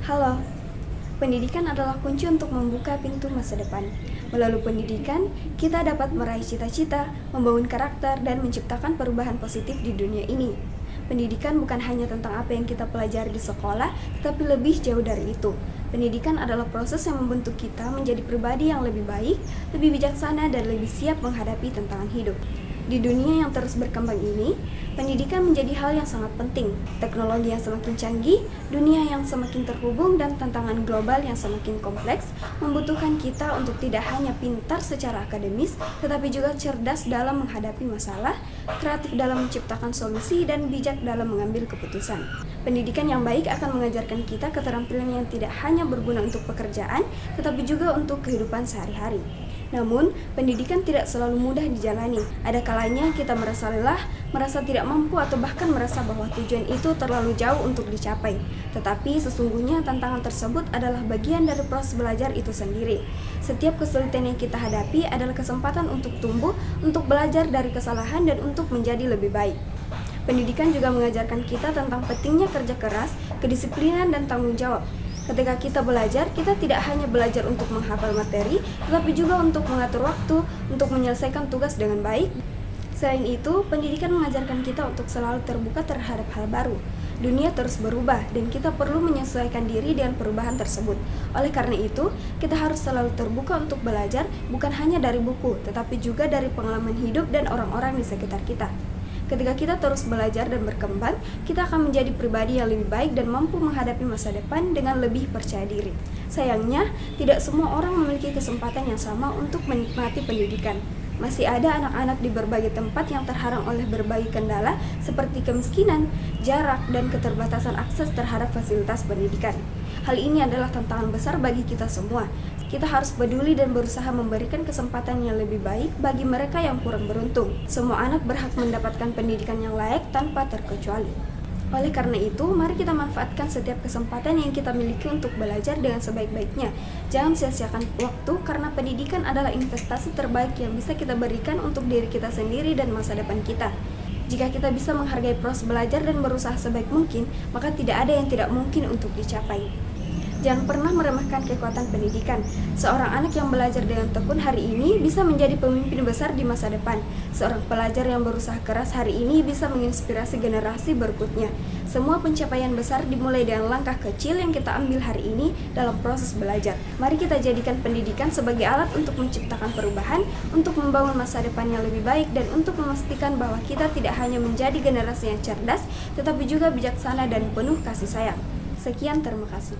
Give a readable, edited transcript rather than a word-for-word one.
Halo, pendidikan adalah kunci untuk membuka pintu masa depan. Melalui pendidikan, kita dapat meraih cita-cita, membangun karakter, dan menciptakan perubahan positif di dunia ini. Pendidikan bukan hanya tentang apa yang kita pelajari di sekolah, tetapi lebih jauh dari itu. Pendidikan adalah proses yang membentuk kita menjadi pribadi yang lebih baik, lebih bijaksana, dan lebih siap menghadapi tantangan hidup. Di dunia yang terus berkembang ini, pendidikan menjadi hal yang sangat penting. Teknologi yang semakin canggih, dunia yang semakin terhubung, dan tantangan global yang semakin kompleks membutuhkan kita untuk tidak hanya pintar secara akademis, tetapi juga cerdas dalam menghadapi masalah, kreatif dalam menciptakan solusi, dan bijak dalam mengambil keputusan. Pendidikan yang baik akan mengajarkan kita keterampilan yang tidak hanya berguna untuk pekerjaan, tetapi juga untuk kehidupan sehari-hari. Namun, pendidikan tidak selalu mudah dijalani. Ada kalanya kita merasa lelah, merasa tidak mampu, atau bahkan merasa bahwa tujuan itu terlalu jauh untuk dicapai. Tetapi sesungguhnya tantangan tersebut adalah bagian dari proses belajar itu sendiri. Setiap kesulitan yang kita hadapi adalah kesempatan untuk tumbuh, untuk belajar dari kesalahan, dan untuk menjadi lebih baik. Pendidikan juga mengajarkan kita tentang pentingnya kerja keras, kedisiplinan, dan tanggung jawab. Ketika kita belajar, kita tidak hanya belajar untuk menghafal materi, tetapi juga untuk mengatur waktu, untuk menyelesaikan tugas dengan baik. Selain itu, pendidikan mengajarkan kita untuk selalu terbuka terhadap hal baru. Dunia terus berubah, dan kita perlu menyesuaikan diri dengan perubahan tersebut. Oleh karena itu, kita harus selalu terbuka untuk belajar, bukan hanya dari buku, tetapi juga dari pengalaman hidup dan orang-orang di sekitar kita. Ketika kita terus belajar dan berkembang, kita akan menjadi pribadi yang lebih baik dan mampu menghadapi masa depan dengan lebih percaya diri. Sayangnya, tidak semua orang memiliki kesempatan yang sama untuk menikmati pendidikan. Masih ada anak-anak di berbagai tempat yang terhalang oleh berbagai kendala seperti kemiskinan, jarak, dan keterbatasan akses terhadap fasilitas pendidikan. Hal ini adalah tantangan besar bagi kita semua. Kita harus peduli dan berusaha memberikan kesempatan yang lebih baik bagi mereka yang kurang beruntung. Semua anak berhak mendapatkan pendidikan yang layak tanpa terkecuali. Oleh karena itu, mari kita manfaatkan setiap kesempatan yang kita miliki untuk belajar dengan sebaik-baiknya. Jangan sia-siakan waktu, karena pendidikan adalah investasi terbaik yang bisa kita berikan untuk diri kita sendiri dan masa depan kita. Jika kita bisa menghargai proses belajar dan berusaha sebaik mungkin, maka tidak ada yang tidak mungkin untuk dicapai. Jangan pernah meremehkan kekuatan pendidikan. Seorang anak yang belajar dengan tekun hari ini bisa menjadi pemimpin besar di masa depan. Seorang pelajar yang berusaha keras hari ini bisa menginspirasi generasi berikutnya. Semua pencapaian besar dimulai dengan langkah kecil yang kita ambil hari ini dalam proses belajar. Mari kita jadikan pendidikan sebagai alat untuk menciptakan perubahan, untuk membangun masa depan yang lebih baik, dan untuk memastikan bahwa kita tidak hanya menjadi generasi yang cerdas, tetapi juga bijaksana dan penuh kasih sayang. Sekian, terima kasih.